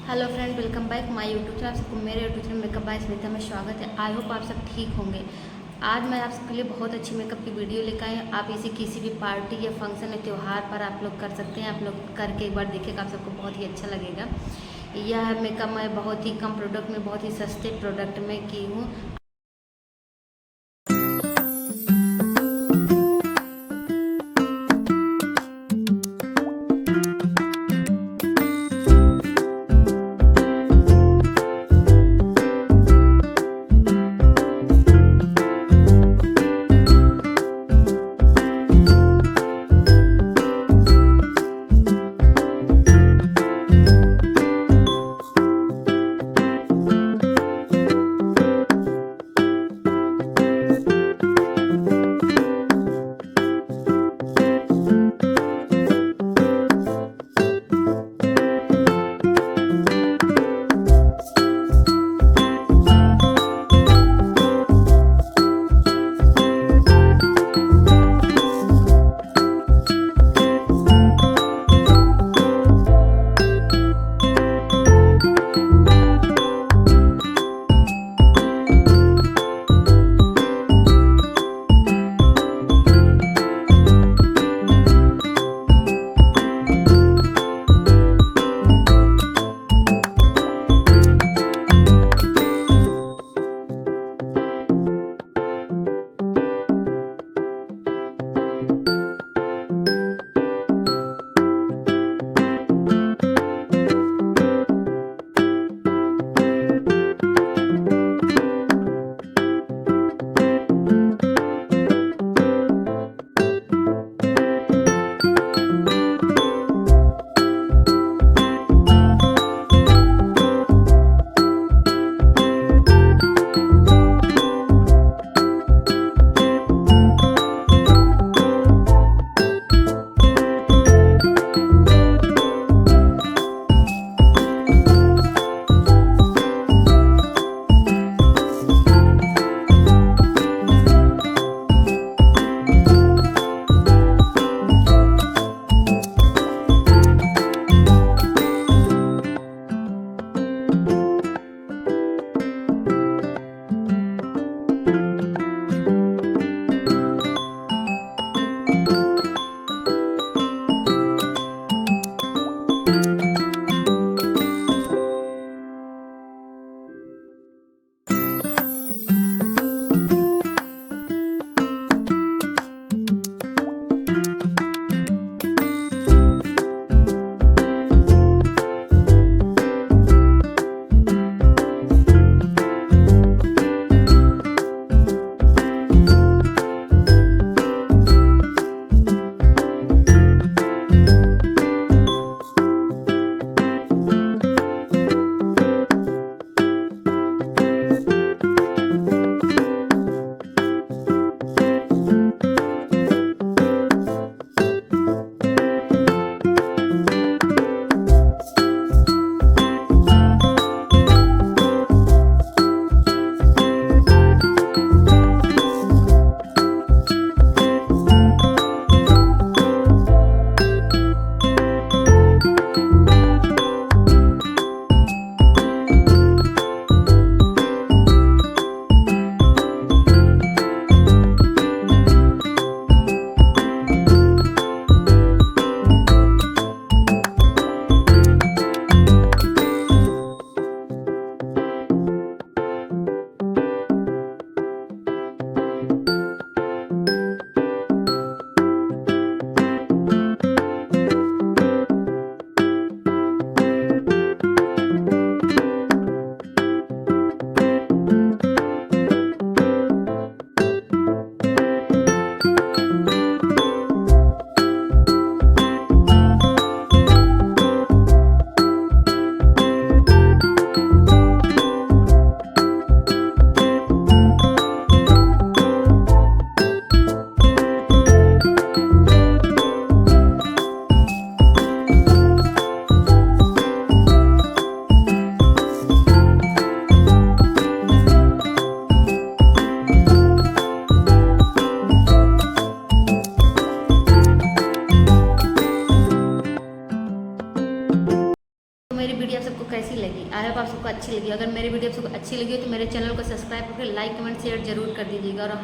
Hello friend, welcome back my YouTube channel. आप सबको मेरे YouTube channel makeup bye Smita में स्वागत है। आई होप आप सब ठीक होंगे। आज मैं आप सबके लिए बहुत अच्छी मेकअप की वीडियो लेकर आई हूँ। आप इसे किसी भी पार्टी या फंक्शन या त्यौहार पर आप लोग कर सकते हैं। आप लोग करके एक बार देखिएगा, आप सबको बहुत ही अच्छा लगेगा। यह मेकअप मैं बहुत ही कम प्रोडक्ट में, बहुत ही सस्ते प्रोडक्ट में की हूँ। वीडियो आप सबको कैसी लगी? आई होप आप सबको अच्छी लगी। अगर मेरी वीडियो आप सबको अच्छी लगी हो तो मेरे चैनल को सब्सक्राइब करके लाइक कमेंट शेयर जरूर कर दीजिएगा। और